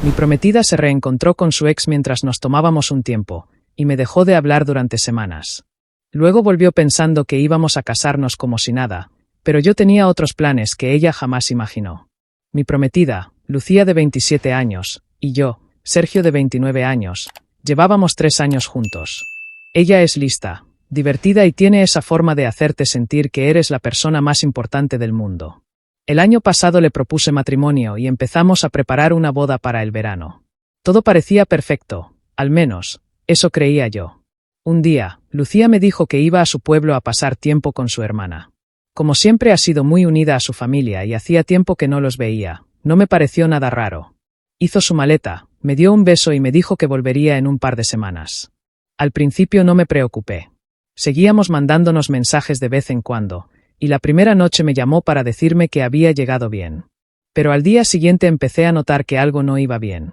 Mi prometida se reencontró con su ex mientras nos tomábamos un tiempo, y me dejó de hablar durante semanas. Luego volvió pensando que íbamos a casarnos como si nada, pero yo tenía otros planes que ella jamás imaginó. Mi prometida, Lucía de 27 años, y yo, Sergio de 29 años, llevábamos 3 años juntos. Ella es lista, divertida y tiene esa forma de hacerte sentir que eres la persona más importante del mundo. El año pasado le propuse matrimonio y empezamos a preparar una boda para el verano. Todo parecía perfecto, al menos, eso creía yo. Un día, Lucía me dijo que iba a su pueblo a pasar tiempo con su hermana. Como siempre ha sido muy unida a su familia y hacía tiempo que no los veía, no me pareció nada raro. Hizo su maleta, me dio un beso y me dijo que volvería en un par de semanas. Al principio no me preocupé. Seguíamos mandándonos mensajes de vez en cuando, y la primera noche me llamó para decirme que había llegado bien. Pero al día siguiente empecé a notar que algo no iba bien.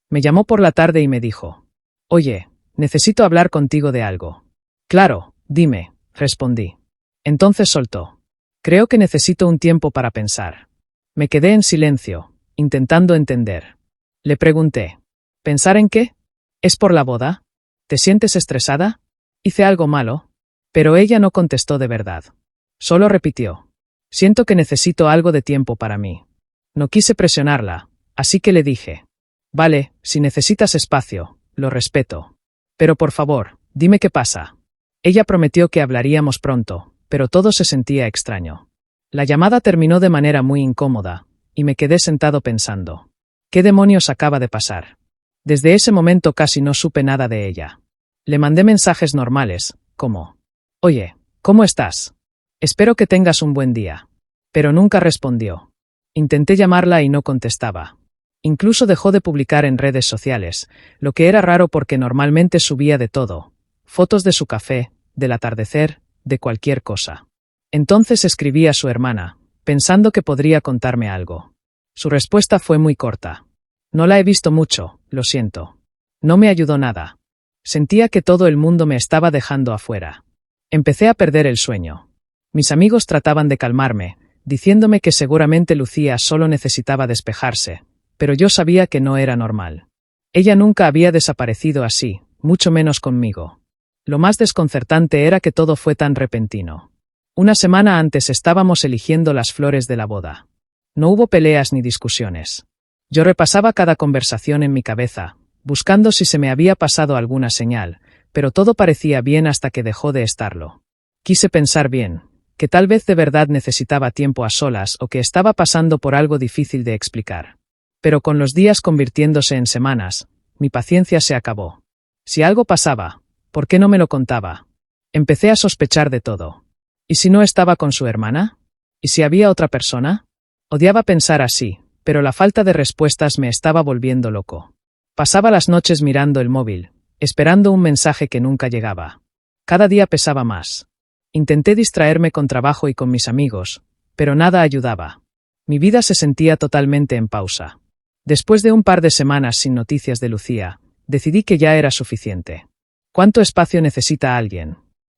Me llamó por la tarde y me dijo: «Oye, necesito hablar contigo de algo». «Claro, dime», respondí. Entonces soltó: «Creo que necesito un tiempo para pensar». Me quedé en silencio, intentando entender. Le pregunté: «¿Pensar en qué? ¿Es por la boda? ¿Te sientes estresada? ¿Hice algo malo?» Pero ella no contestó de verdad. Solo repitió: «Siento que necesito algo de tiempo para mí». No quise presionarla, así que le dije: «Vale, si necesitas espacio, lo respeto. Pero por favor, dime qué pasa». Ella prometió que hablaríamos pronto, pero todo se sentía extraño. La llamada terminó de manera muy incómoda, y me quedé sentado pensando: ¿qué demonios acaba de pasar? Desde ese momento casi no supe nada de ella. Le mandé mensajes normales, como: «Oye, ¿cómo estás? Espero que tengas un buen día». Pero nunca respondió. Intenté llamarla y no contestaba. Incluso dejó de publicar en redes sociales, lo que era raro porque normalmente subía de todo: fotos de su café, del atardecer, de cualquier cosa. Entonces escribí a su hermana, pensando que podría contarme algo. Su respuesta fue muy corta: «No la he visto mucho, lo siento». No me ayudó nada. Sentía que todo el mundo me estaba dejando afuera. Empecé a perder el sueño. Mis amigos trataban de calmarme, diciéndome que seguramente Lucía solo necesitaba despejarse, pero yo sabía que no era normal. Ella nunca había desaparecido así, mucho menos conmigo. Lo más desconcertante era que todo fue tan repentino. Una semana antes estábamos eligiendo las flores de la boda. No hubo peleas ni discusiones. Yo repasaba cada conversación en mi cabeza, buscando si se me había pasado alguna señal, pero todo parecía bien hasta que dejó de estarlo. Quise pensar bien, que tal vez de verdad necesitaba tiempo a solas o que estaba pasando por algo difícil de explicar. Pero con los días convirtiéndose en semanas, mi paciencia se acabó. Si algo pasaba, ¿por qué no me lo contaba? Empecé a sospechar de todo. ¿Y si no estaba con su hermana? ¿Y si había otra persona? Odiaba pensar así, pero la falta de respuestas me estaba volviendo loco. Pasaba las noches mirando el móvil, esperando un mensaje que nunca llegaba. Cada día pesaba más. Intenté distraerme con trabajo y con mis amigos, pero nada ayudaba. Mi vida se sentía totalmente en pausa. Después de un par de semanas sin noticias de Lucía, decidí que ya era suficiente. ¿Cuánto espacio necesita alguien?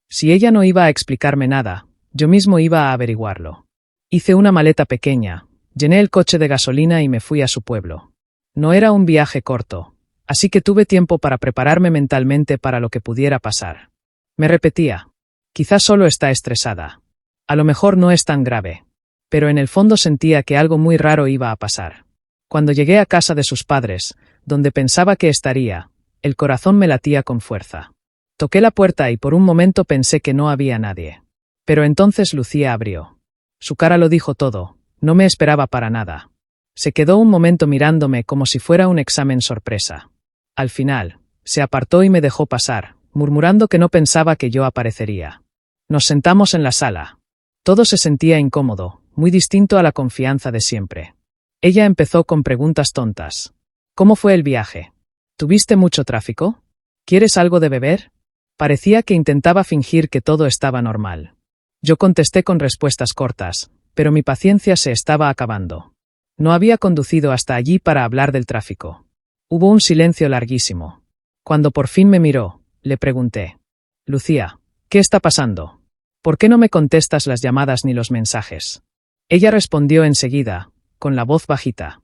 Si ella no iba a explicarme nada, yo mismo iba a averiguarlo. Hice una maleta pequeña, llené el coche de gasolina y me fui a su pueblo. No era un viaje corto, así que tuve tiempo para prepararme mentalmente para lo que pudiera pasar. Me repetía: quizás solo está estresada. A lo mejor no es tan grave. Pero en el fondo sentía que algo muy raro iba a pasar. Cuando llegué a casa de sus padres, donde pensaba que estaría, el corazón me latía con fuerza. Toqué la puerta y por un momento pensé que no había nadie. Pero entonces Lucía abrió. Su cara lo dijo todo, no me esperaba para nada. Se quedó un momento mirándome como si fuera un examen sorpresa. Al final, se apartó y me dejó pasar, murmurando que no pensaba que yo aparecería. Nos sentamos en la sala. Todo se sentía incómodo, muy distinto a la confianza de siempre. Ella empezó con preguntas tontas. ¿Cómo fue el viaje? ¿Tuviste mucho tráfico? ¿Quieres algo de beber? Parecía que intentaba fingir que todo estaba normal. Yo contesté con respuestas cortas, pero mi paciencia se estaba acabando. No había conducido hasta allí para hablar del tráfico. Hubo un silencio larguísimo. Cuando por fin me miró, le pregunté: «Lucía, ¿qué está pasando? ¿Por qué no me contestas las llamadas ni los mensajes?» Ella respondió enseguida, con la voz bajita: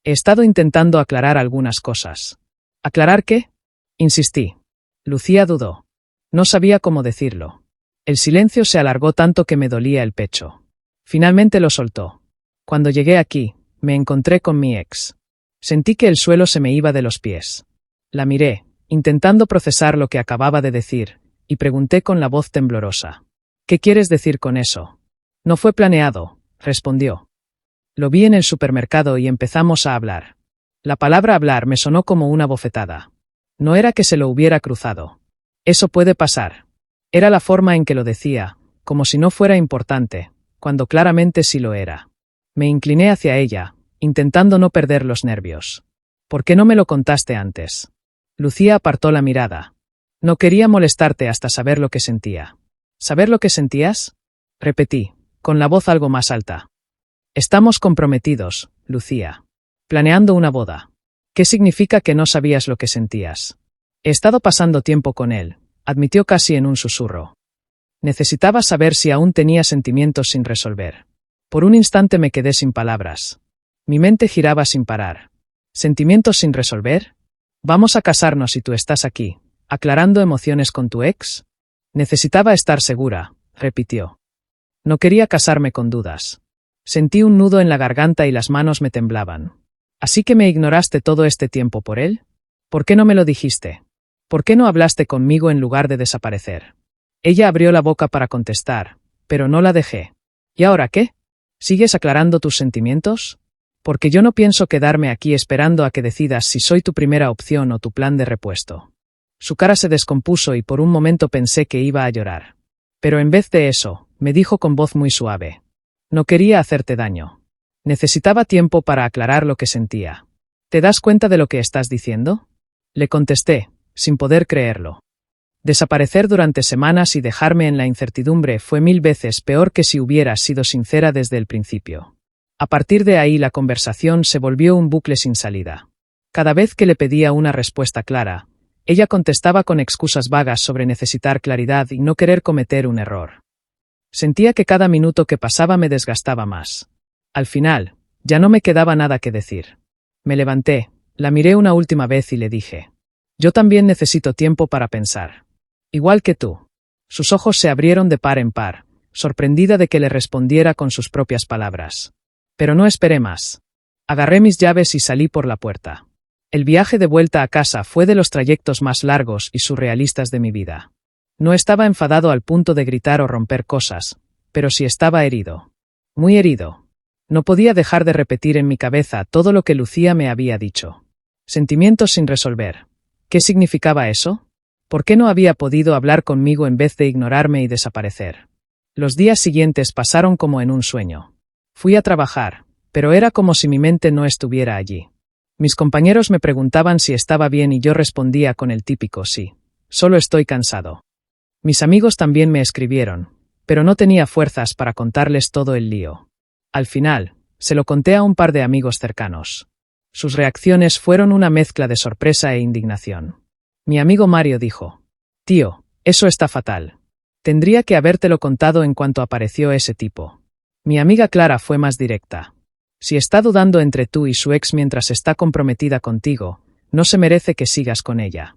He estado intentando aclarar algunas cosas. ¿Aclarar qué? Insistí. Lucía dudó. No sabía cómo decirlo. El silencio se alargó tanto que me dolía el pecho. Finalmente lo soltó. Cuando llegué aquí, me encontré con mi ex. Sentí que el suelo se me iba de los pies. La miré, intentando procesar lo que acababa de decir, y pregunté con la voz temblorosa. ¿Qué quieres decir con eso? No fue planeado, respondió. Lo vi en el supermercado y empezamos a hablar. La palabra hablar me sonó como una bofetada. No era que se lo hubiera cruzado. Eso puede pasar. Era la forma en que lo decía, como si no fuera importante, cuando claramente sí lo era. Me incliné hacia ella, intentando no perder los nervios. ¿Por qué no me lo contaste antes? Lucía apartó la mirada. No quería molestarte hasta saber lo que sentía. ¿Saber lo que sentías? Repetí, con la voz algo más alta. Estamos comprometidos, Lucía. Planeando una boda. ¿Qué significa que no sabías lo que sentías? He estado pasando tiempo con él, admitió casi en un susurro. Necesitaba saber si aún tenía sentimientos sin resolver. Por un instante me quedé sin palabras. Mi mente giraba sin parar. ¿Sentimientos sin resolver? Vamos a casarnos y tú estás aquí, aclarando emociones con tu ex. Necesitaba estar segura, repitió. No quería casarme con dudas. Sentí un nudo en la garganta y las manos me temblaban. ¿Así que me ignoraste todo este tiempo por él? ¿Por qué no me lo dijiste? ¿Por qué no hablaste conmigo en lugar de desaparecer? Ella abrió la boca para contestar, pero no la dejé. ¿Y ahora qué? ¿Sigues aclarando tus sentimientos? Porque yo no pienso quedarme aquí esperando a que decidas si soy tu primera opción o tu plan de repuesto. Su cara se descompuso y por un momento pensé que iba a llorar. Pero en vez de eso, me dijo con voz muy suave. No quería hacerte daño. Necesitaba tiempo para aclarar lo que sentía. ¿Te das cuenta de lo que estás diciendo? Le contesté, sin poder creerlo. Desaparecer durante semanas y dejarme en la incertidumbre fue 1000 veces peor que si hubieras sido sincera desde el principio. A partir de ahí la conversación se volvió un bucle sin salida. Cada vez que le pedía una respuesta clara, ella contestaba con excusas vagas sobre necesitar claridad y no querer cometer un error. Sentía que cada minuto que pasaba me desgastaba más. Al final, ya no me quedaba nada que decir. Me levanté, la miré una última vez y le dije. Yo también necesito tiempo para pensar. Igual que tú. Sus ojos se abrieron de par en par, sorprendida de que le respondiera con sus propias palabras. Pero no esperé más. Agarré mis llaves y salí por la puerta. El viaje de vuelta a casa fue de los trayectos más largos y surrealistas de mi vida. No estaba enfadado al punto de gritar o romper cosas, pero sí estaba herido. Muy herido. No podía dejar de repetir en mi cabeza todo lo que Lucía me había dicho. Sentimientos sin resolver. ¿Qué significaba eso? ¿Por qué no había podido hablar conmigo en vez de ignorarme y desaparecer? Los días siguientes pasaron como en un sueño. Fui a trabajar, pero era como si mi mente no estuviera allí. Mis compañeros me preguntaban si estaba bien y yo respondía con el típico sí. Solo estoy cansado. Mis amigos también me escribieron, pero no tenía fuerzas para contarles todo el lío. Al final, se lo conté a un par de amigos cercanos. Sus reacciones fueron una mezcla de sorpresa e indignación. Mi amigo Mario dijo, «Tío, eso está fatal. Tendría que habértelo contado en cuanto apareció ese tipo». Mi amiga Clara fue más directa. «Si está dudando entre tú y su ex mientras está comprometida contigo, no se merece que sigas con ella».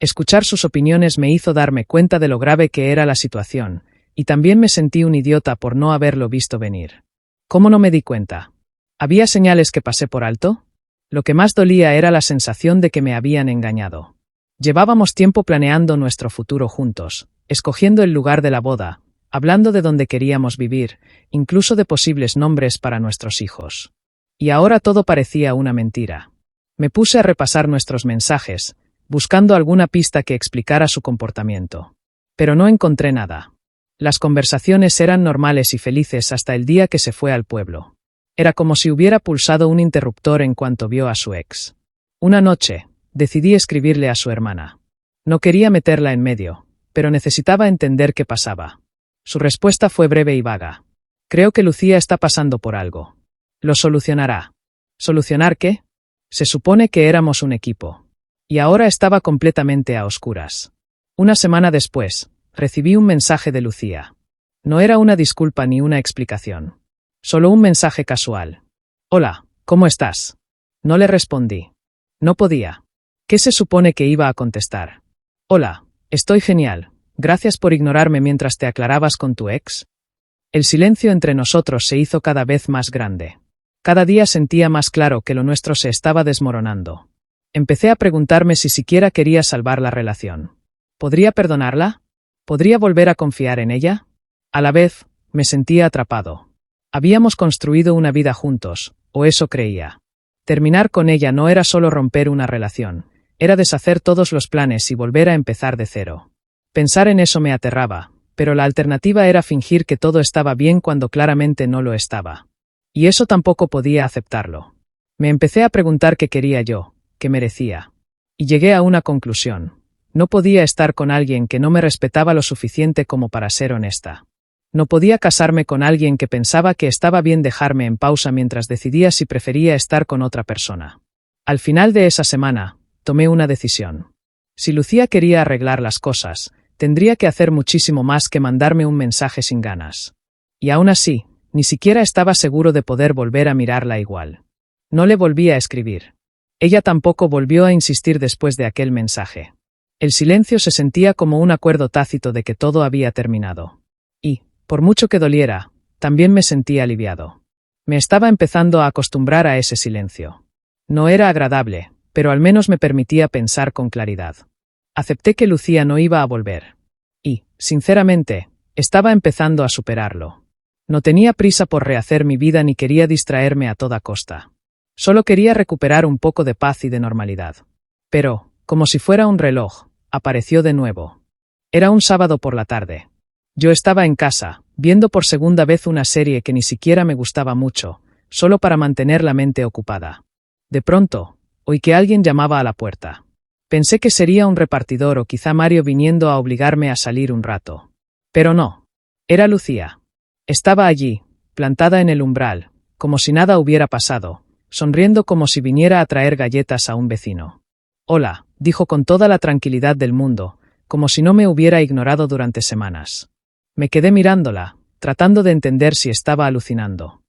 Escuchar sus opiniones me hizo darme cuenta de lo grave que era la situación, y también me sentí un idiota por no haberlo visto venir. ¿Cómo no me di cuenta? ¿Había señales que pasé por alto? Lo que más dolía era la sensación de que me habían engañado. Llevábamos tiempo planeando nuestro futuro juntos, escogiendo el lugar de la boda, hablando de dónde queríamos vivir, incluso de posibles nombres para nuestros hijos. Y ahora todo parecía una mentira. Me puse a repasar nuestros mensajes, buscando alguna pista que explicara su comportamiento. Pero no encontré nada. Las conversaciones eran normales y felices hasta el día que se fue al pueblo. Era como si hubiera pulsado un interruptor en cuanto vio a su ex. Una noche, decidí escribirle a su hermana. No quería meterla en medio, pero necesitaba entender qué pasaba. Su respuesta fue breve y vaga. Creo que Lucía está pasando por algo. Lo solucionará. ¿Solucionar qué? Se supone que éramos un equipo. Y ahora estaba completamente a oscuras. Una semana después, recibí un mensaje de Lucía. No era una disculpa ni una explicación. Solo un mensaje casual. Hola, ¿cómo estás? No le respondí. No podía. ¿Qué se supone que iba a contestar? Hola, estoy genial. Gracias por ignorarme mientras te aclarabas con tu ex. El silencio entre nosotros se hizo cada vez más grande. Cada día sentía más claro que lo nuestro se estaba desmoronando. Empecé a preguntarme si siquiera quería salvar la relación. ¿Podría perdonarla? ¿Podría volver a confiar en ella? A la vez, me sentía atrapado. Habíamos construido una vida juntos, o eso creía. Terminar con ella no era solo romper una relación, era deshacer todos los planes y volver a empezar de cero. Pensar en eso me aterraba, pero la alternativa era fingir que todo estaba bien cuando claramente no lo estaba. Y eso tampoco podía aceptarlo. Me empecé a preguntar qué quería yo, qué merecía. Y llegué a una conclusión. No podía estar con alguien que no me respetaba lo suficiente como para ser honesta. No podía casarme con alguien que pensaba que estaba bien dejarme en pausa mientras decidía si prefería estar con otra persona. Al final de esa semana, tomé una decisión. Si Lucía quería arreglar las cosas, tendría que hacer muchísimo más que mandarme un mensaje sin ganas. Y aún así, ni siquiera estaba seguro de poder volver a mirarla igual. No le volví a escribir. Ella tampoco volvió a insistir después de aquel mensaje. El silencio se sentía como un acuerdo tácito de que todo había terminado. Y, por mucho que doliera, también me sentía aliviado. Me estaba empezando a acostumbrar a ese silencio. No era agradable, pero al menos me permitía pensar con claridad. Acepté que Lucía no iba a volver. Y, sinceramente, estaba empezando a superarlo. No tenía prisa por rehacer mi vida ni quería distraerme a toda costa. Solo quería recuperar un poco de paz y de normalidad. Pero, como si fuera un reloj, apareció de nuevo. Era un sábado por la tarde. Yo estaba en casa, viendo por segunda vez una serie que ni siquiera me gustaba mucho, solo para mantener la mente ocupada. De pronto, oí que alguien llamaba a la puerta. Pensé que sería un repartidor o quizá Mario viniendo a obligarme a salir un rato. Pero no. Era Lucía. Estaba allí, plantada en el umbral, como si nada hubiera pasado, sonriendo como si viniera a traer galletas a un vecino. Hola, dijo con toda la tranquilidad del mundo, como si no me hubiera ignorado durante semanas. Me quedé mirándola, tratando de entender si estaba alucinando.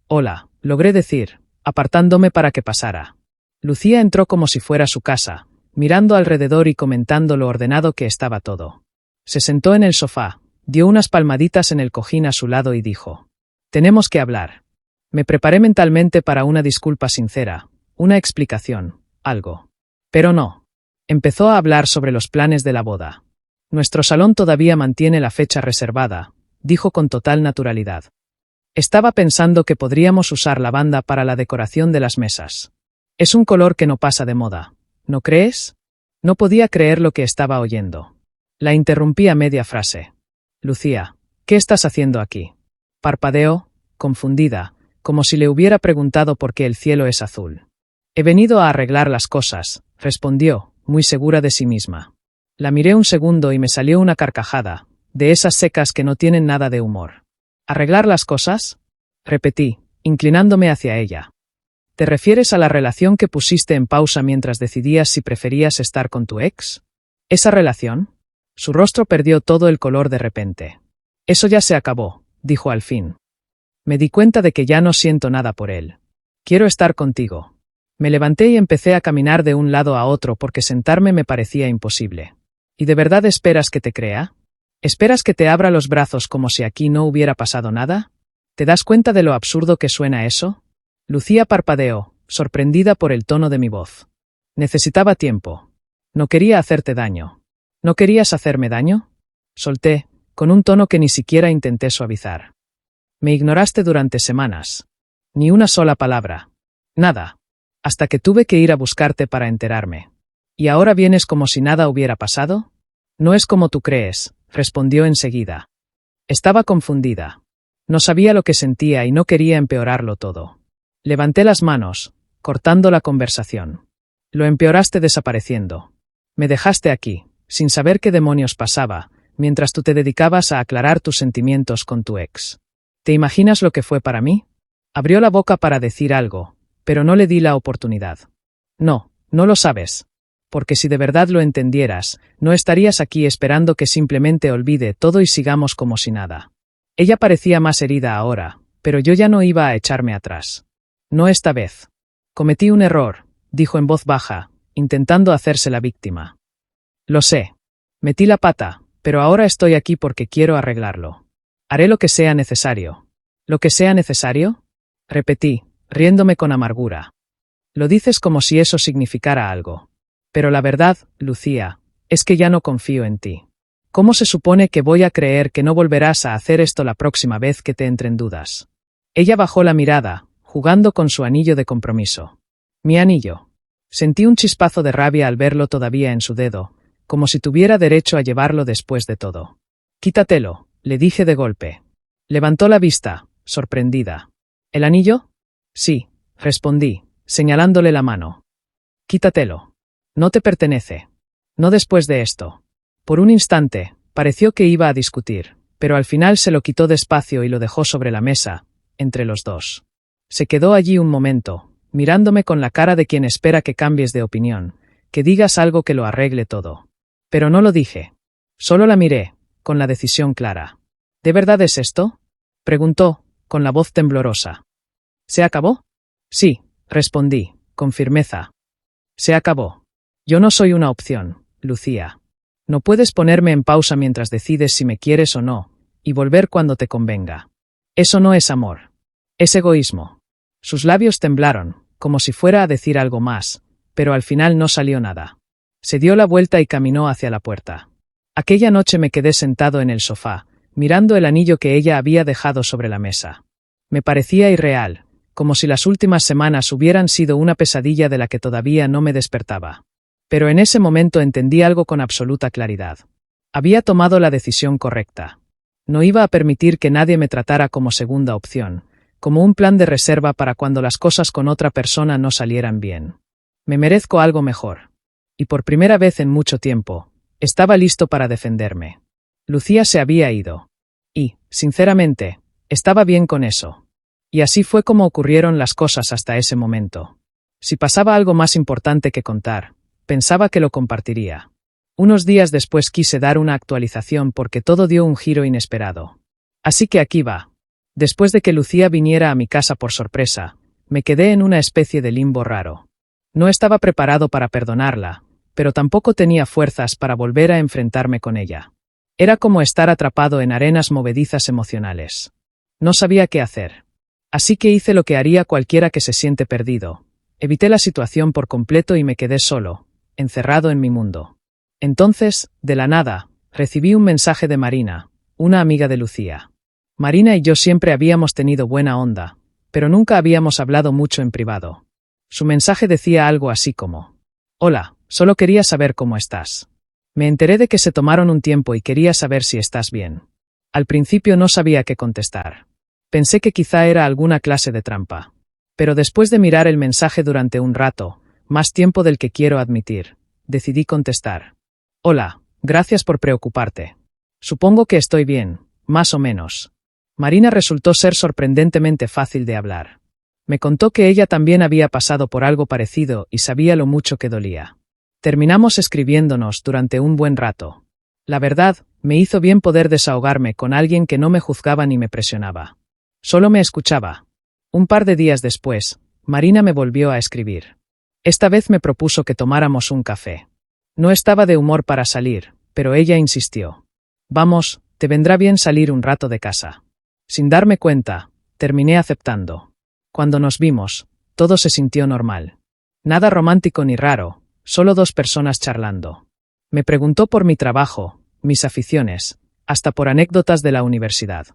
Hola, logré decir, apartándome para que pasara. Lucía entró como si fuera su casa, mirando alrededor y comentando lo ordenado que estaba todo. Se sentó en el sofá, dio unas palmaditas en el cojín a su lado y dijo: «Tenemos que hablar». Me preparé mentalmente para una disculpa sincera, una explicación, algo. Pero no. Empezó a hablar sobre los planes de la boda. «Nuestro salón todavía mantiene la fecha reservada», dijo con total naturalidad. «Estaba pensando que podríamos usar lavanda para la decoración de las mesas. Es un color que no pasa de moda, ¿no crees?» No podía creer lo que estaba oyendo. La interrumpí a media frase. «Lucía, ¿qué estás haciendo aquí?» Parpadeó, confundida, como si le hubiera preguntado por qué el cielo es azul. «He venido a arreglar las cosas», respondió, muy segura de sí misma. La miré un segundo y me salió una carcajada, de esas secas que no tienen nada de humor. «¿Arreglar las cosas?», repetí, inclinándome hacia ella. «¿Te refieres a la relación que pusiste en pausa mientras decidías si preferías estar con tu ex? ¿Esa relación?» Su rostro perdió todo el color de repente. «Eso ya se acabó», dijo al fin. «Me di cuenta de que ya no siento nada por él. Quiero estar contigo». Me levanté y empecé a caminar de un lado a otro porque sentarme me parecía imposible. ¿Y de verdad esperas que te crea? ¿Esperas que te abra los brazos como si aquí no hubiera pasado nada? ¿Te das cuenta de lo absurdo que suena eso? Lucía parpadeó, sorprendida por el tono de mi voz. Necesitaba tiempo. No quería hacerte daño. ¿No querías hacerme daño? Solté, con un tono que ni siquiera intenté suavizar. Me ignoraste durante semanas. Ni una sola palabra. Nada. Hasta que tuve que ir a buscarte para enterarme. ¿Y ahora vienes como si nada hubiera pasado? No es como tú crees, respondió enseguida. Estaba confundida. No sabía lo que sentía y no quería empeorarlo todo. Levanté las manos, cortando la conversación. Lo empeoraste desapareciendo. Me dejaste aquí, sin saber qué demonios pasaba, mientras tú te dedicabas a aclarar tus sentimientos con tu ex. ¿Te imaginas lo que fue para mí? Abrió la boca para decir algo, pero no le di la oportunidad. No, no lo sabes. Porque si de verdad lo entendieras, no estarías aquí esperando que simplemente olvide todo y sigamos como si nada. Ella parecía más herida ahora, pero yo ya no iba a echarme atrás. No esta vez. Cometí un error, dijo en voz baja, intentando hacerse la víctima. Lo sé. Metí la pata, pero ahora estoy aquí porque quiero arreglarlo. Haré lo que sea necesario. ¿Lo que sea necesario? Repetí, riéndome con amargura. Lo dices como si eso significara algo. Pero la verdad, Lucía, es que ya no confío en ti. ¿Cómo se supone que voy a creer que no volverás a hacer esto la próxima vez que te entre en dudas? Ella bajó la mirada, jugando con su anillo de compromiso. Mi anillo. Sentí un chispazo de rabia al verlo todavía en su dedo, como si tuviera derecho a llevarlo después de todo. Quítatelo, le dije de golpe. Levantó la vista, sorprendida. ¿El anillo? Sí, respondí, señalándole la mano. Quítatelo. No te pertenece. No después de esto. Por un instante, pareció que iba a discutir, pero al final se lo quitó despacio y lo dejó sobre la mesa, entre los dos. Se quedó allí un momento, mirándome con la cara de quien espera que cambies de opinión, que digas algo que lo arregle todo. Pero no lo dije. Solo la miré, con la decisión clara. ¿De verdad es esto? Preguntó, con la voz temblorosa. ¿Se acabó? Sí, respondí, con firmeza. Se acabó. Yo no soy una opción, Lucía. No puedes ponerme en pausa mientras decides si me quieres o no, y volver cuando te convenga. Eso no es amor. Es egoísmo. Sus labios temblaron, como si fuera a decir algo más, pero al final no salió nada. Se dio la vuelta y caminó hacia la puerta. Aquella noche me quedé sentado en el sofá, mirando el anillo que ella había dejado sobre la mesa. Me parecía irreal, como si las últimas semanas hubieran sido una pesadilla de la que todavía no me despertaba. Pero en ese momento entendí algo con absoluta claridad. Había tomado la decisión correcta. No iba a permitir que nadie me tratara como segunda opción, como un plan de reserva para cuando las cosas con otra persona no salieran bien. Me merezco algo mejor. Y por primera vez en mucho tiempo, estaba listo para defenderme. Lucía se había ido. Y, sinceramente, estaba bien con eso. Y así fue como ocurrieron las cosas hasta ese momento. Si pasaba algo más importante que contar, pensaba que lo compartiría. Unos días después quise dar una actualización porque todo dio un giro inesperado. Así que aquí va. Después de que Lucía viniera a mi casa por sorpresa, me quedé en una especie de limbo raro. No estaba preparado para perdonarla, pero tampoco tenía fuerzas para volver a enfrentarme con ella. Era como estar atrapado en arenas movedizas emocionales. No sabía qué hacer. Así que hice lo que haría cualquiera que se siente perdido. Evité la situación por completo y me quedé solo, encerrado en mi mundo. Entonces, de la nada, recibí un mensaje de Marina, una amiga de Lucía. Marina y yo siempre habíamos tenido buena onda, pero nunca habíamos hablado mucho en privado. Su mensaje decía algo así como: Hola, solo quería saber cómo estás. Me enteré de que se tomaron un tiempo y quería saber si estás bien. Al principio no sabía qué contestar. Pensé que quizá era alguna clase de trampa. Pero después de mirar el mensaje durante un rato, más tiempo del que quiero admitir, decidí contestar. Hola, gracias por preocuparte. Supongo que estoy bien, más o menos. Marina resultó ser sorprendentemente fácil de hablar. Me contó que ella también había pasado por algo parecido y sabía lo mucho que dolía. Terminamos escribiéndonos durante un buen rato. La verdad, me hizo bien poder desahogarme con alguien que no me juzgaba ni me presionaba. Solo me escuchaba. Un par de días después, Marina me volvió a escribir. Esta vez me propuso que tomáramos un café. No estaba de humor para salir, pero ella insistió. Vamos, te vendrá bien salir un rato de casa. Sin darme cuenta, terminé aceptando. Cuando nos vimos, todo se sintió normal. Nada romántico ni raro, solo dos personas charlando. Me preguntó por mi trabajo, mis aficiones, hasta por anécdotas de la universidad.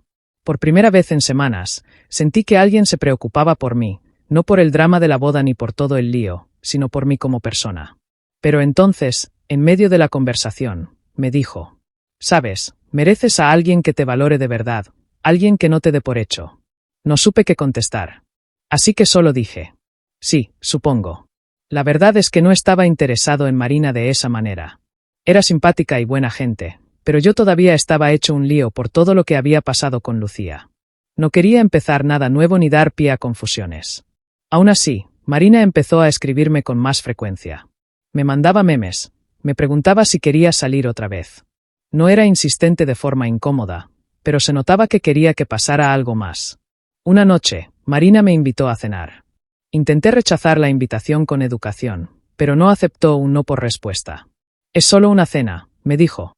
Por primera vez en semanas, sentí que alguien se preocupaba por mí, no por el drama de la boda ni por todo el lío, sino por mí como persona. Pero entonces, en medio de la conversación, me dijo: «Sabes, mereces a alguien que te valore de verdad, alguien que no te dé por hecho». No supe qué contestar. Así que solo dije: «Sí, supongo». La verdad es que no estaba interesado en Marina de esa manera. Era simpática y buena gente, pero yo todavía estaba hecho un lío por todo lo que había pasado con Lucía. No quería empezar nada nuevo ni dar pie a confusiones. Aún así, Marina empezó a escribirme con más frecuencia. Me mandaba memes, me preguntaba si quería salir otra vez. No era insistente de forma incómoda, pero se notaba que quería que pasara algo más. Una noche, Marina me invitó a cenar. Intenté rechazar la invitación con educación, pero no aceptó un no por respuesta. Es solo una cena, me dijo.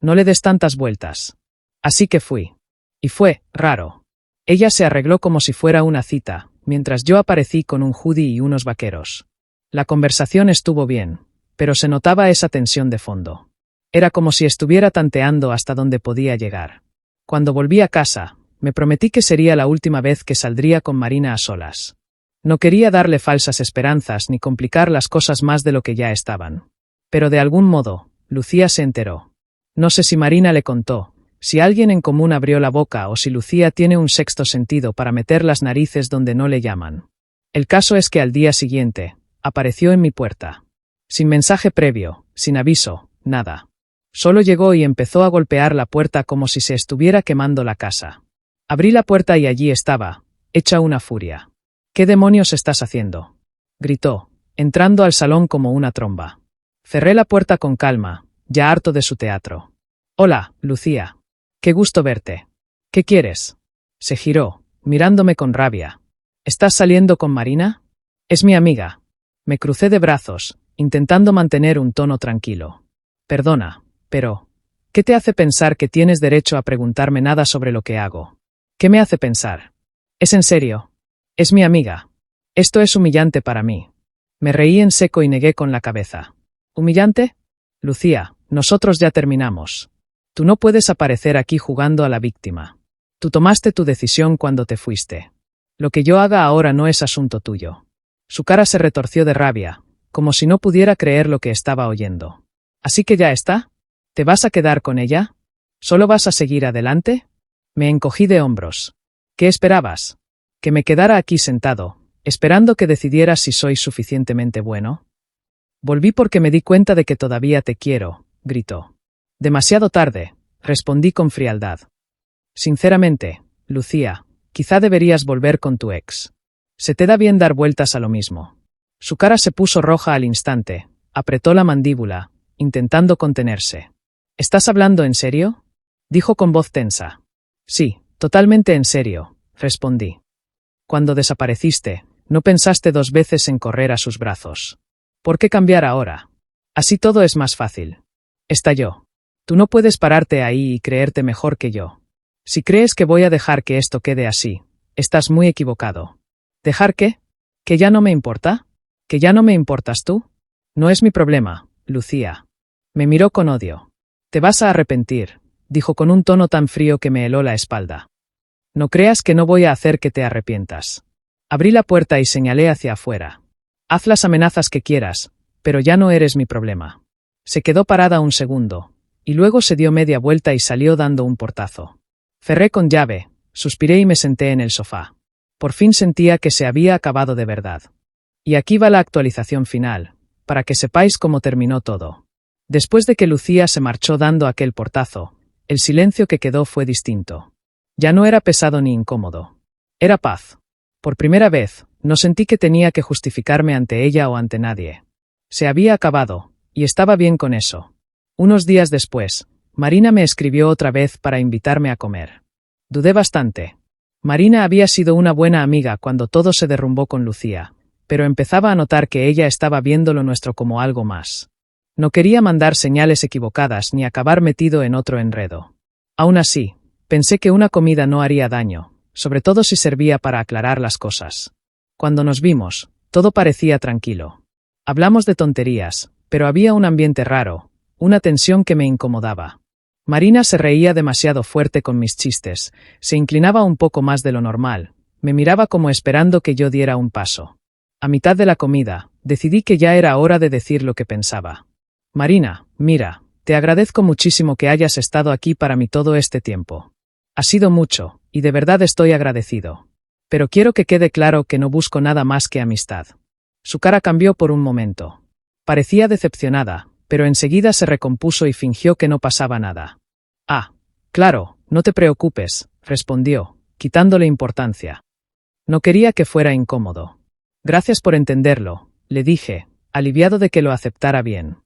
No le des tantas vueltas. Así que fui. Y fue raro. Ella se arregló como si fuera una cita, mientras yo aparecí con un hoodie y unos vaqueros. La conversación estuvo bien, pero se notaba esa tensión de fondo. Era como si estuviera tanteando hasta dónde podía llegar. Cuando volví a casa, me prometí que sería la última vez que saldría con Marina a solas. No quería darle falsas esperanzas ni complicar las cosas más de lo que ya estaban. Pero de algún modo, Lucía se enteró. No sé si Marina le contó, si alguien en común abrió la boca o si Lucía tiene un sexto sentido para meter las narices donde no le llaman. El caso es que al día siguiente, apareció en mi puerta. Sin mensaje previo, sin aviso, nada. Solo llegó y empezó a golpear la puerta como si se estuviera quemando la casa. Abrí la puerta y allí estaba, hecha una furia. ¿Qué demonios estás haciendo?, gritó, entrando al salón como una tromba. Cerré la puerta con calma, ya harto de su teatro. Hola, Lucía. Qué gusto verte. ¿Qué quieres? Se giró, mirándome con rabia. ¿Estás saliendo con Marina? Es mi amiga. Me crucé de brazos, intentando mantener un tono tranquilo. Perdona, pero ¿qué te hace pensar que tienes derecho a preguntarme nada sobre lo que hago? ¿Qué me hace pensar? ¿Es en serio? Es mi amiga. Esto es humillante para mí. Me reí en seco y negué con la cabeza. ¿Humillante? Lucía, nosotros ya terminamos. Tú no puedes aparecer aquí jugando a la víctima. Tú tomaste tu decisión cuando te fuiste. Lo que yo haga ahora no es asunto tuyo. Su cara se retorció de rabia, como si no pudiera creer lo que estaba oyendo. ¿Así que ya está? ¿Te vas a quedar con ella? ¿Solo vas a seguir adelante? Me encogí de hombros. ¿Qué esperabas? ¿Que me quedara aquí sentado, esperando que decidieras si soy suficientemente bueno? Volví porque me di cuenta de que todavía te quiero, gritó. Demasiado tarde, respondí con frialdad. Sinceramente, Lucía, quizá deberías volver con tu ex. Se te da bien dar vueltas a lo mismo. Su cara se puso roja al instante, apretó la mandíbula, intentando contenerse. ¿Estás hablando en serio?, dijo con voz tensa. Sí, totalmente en serio, respondí. Cuando desapareciste, no pensaste dos veces en correr a sus brazos. ¿Por qué cambiar ahora? Así todo es más fácil. Estalló. Tú no puedes pararte ahí y creerte mejor que yo. Si crees que voy a dejar que esto quede así, estás muy equivocado. ¿Dejar qué? ¿Que ya no me importa? ¿Que ya no me importas tú? No es mi problema, Lucía. Me miró con odio. Te vas a arrepentir, dijo con un tono tan frío que me heló la espalda. No creas que no voy a hacer que te arrepientas. Abrí la puerta y señalé hacia afuera. Haz las amenazas que quieras, pero ya no eres mi problema. Se quedó parada un segundo, y luego se dio media vuelta y salió dando un portazo. Cerré con llave, suspiré y me senté en el sofá. Por fin sentía que se había acabado de verdad. Y aquí va la actualización final, para que sepáis cómo terminó todo. Después de que Lucía se marchó dando aquel portazo, el silencio que quedó fue distinto. Ya no era pesado ni incómodo. Era paz. Por primera vez, no sentí que tenía que justificarme ante ella o ante nadie. Se había acabado, y estaba bien con eso. Unos días después, Marina me escribió otra vez para invitarme a comer. Dudé bastante. Marina había sido una buena amiga cuando todo se derrumbó con Lucía, pero empezaba a notar que ella estaba viendo lo nuestro como algo más. No quería mandar señales equivocadas ni acabar metido en otro enredo. Aún así, pensé que una comida no haría daño, sobre todo si servía para aclarar las cosas. Cuando nos vimos, todo parecía tranquilo. Hablamos de tonterías, pero había un ambiente raro, una tensión que me incomodaba. Marina se reía demasiado fuerte con mis chistes, se inclinaba un poco más de lo normal, me miraba como esperando que yo diera un paso. A mitad de la comida, decidí que ya era hora de decir lo que pensaba. Marina, mira, te agradezco muchísimo que hayas estado aquí para mí todo este tiempo. Ha sido mucho, y de verdad estoy agradecido. Pero quiero que quede claro que no busco nada más que amistad. Su cara cambió por un momento. Parecía decepcionada, pero enseguida se recompuso y fingió que no pasaba nada. Ah, claro, no te preocupes, respondió, quitándole importancia. No quería que fuera incómodo. Gracias por entenderlo, le dije, aliviado de que lo aceptara bien.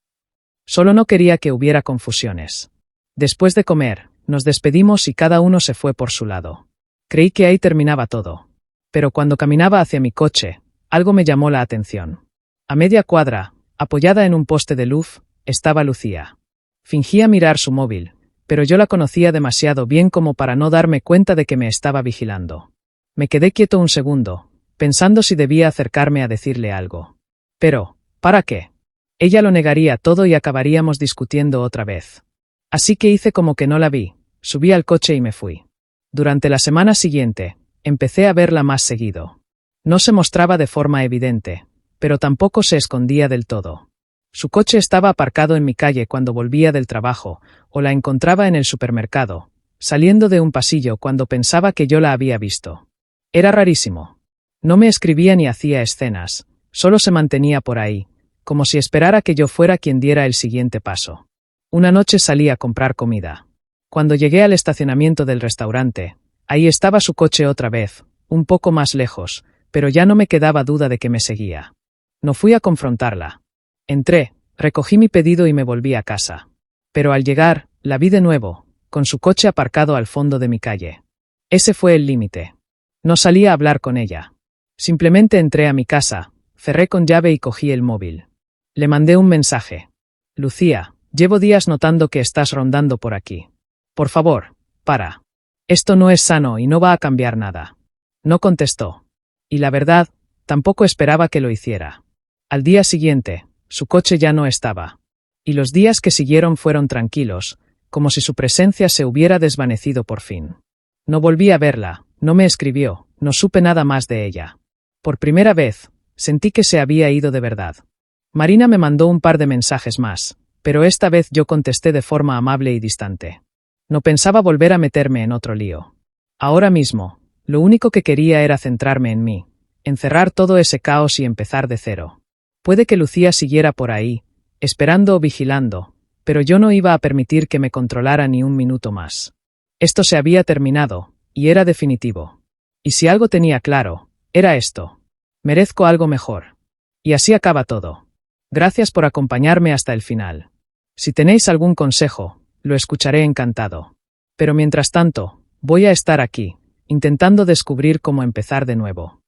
Solo no quería que hubiera confusiones. Después de comer, nos despedimos y cada uno se fue por su lado. Creí que ahí terminaba todo. Pero cuando caminaba hacia mi coche, Algo me llamó la atención. A media cuadra, apoyada en un poste de luz, estaba Lucía. Fingía mirar su móvil, pero yo la conocía demasiado bien como para no darme cuenta de que me estaba vigilando. Me quedé quieto un segundo, pensando si debía acercarme a decirle algo. Pero, ¿para qué? Ella lo negaría todo y acabaríamos discutiendo otra vez. Así que hice como que no la vi, subí al coche y me fui. Durante la semana siguiente, empecé a verla más seguido. No se mostraba de forma evidente, pero tampoco se escondía del todo. Su coche estaba aparcado en mi calle cuando volvía del trabajo, o la encontraba en el supermercado, saliendo de un pasillo cuando pensaba que yo la había visto. Era rarísimo. No me escribía ni hacía escenas, solo se mantenía por ahí, como si esperara que yo fuera quien diera el siguiente paso. Una noche salí a comprar comida. Cuando llegué al estacionamiento del restaurante, ahí estaba su coche otra vez, un poco más lejos, pero ya no me quedaba duda de que me seguía. No fui a confrontarla. Entré, recogí mi pedido y me volví a casa. Pero al llegar, la vi de nuevo, con su coche aparcado al fondo de mi calle. Ese fue el límite. No salí a hablar con ella. Simplemente entré a mi casa, cerré con llave y cogí el móvil. Le mandé un mensaje. Lucía, llevo días notando que estás rondando por aquí. Por favor, para. Esto no es sano y no va a cambiar nada. No contestó. Y la verdad, tampoco esperaba que lo hiciera. Al día siguiente, su coche ya no estaba. Y los días que siguieron fueron tranquilos, como si su presencia se hubiera desvanecido por fin. No volví a verla, no me escribió, no supe nada más de ella. Por primera vez, sentí que se había ido de verdad. Marina me mandó un par de mensajes más, pero esta vez yo contesté de forma amable y distante. No pensaba volver a meterme en otro lío. Ahora mismo, lo único que quería era centrarme en mí, encerrar todo ese caos y empezar de cero. Puede que Lucía siguiera por ahí, esperando o vigilando, pero yo no iba a permitir que me controlara ni un minuto más. Esto se había terminado, y era definitivo. Y si algo tenía claro, era esto. Merezco algo mejor. Y así acaba todo. Gracias por acompañarme hasta el final. Si tenéis algún consejo, lo escucharé encantado. Pero mientras tanto, voy a estar aquí, intentando descubrir cómo empezar de nuevo.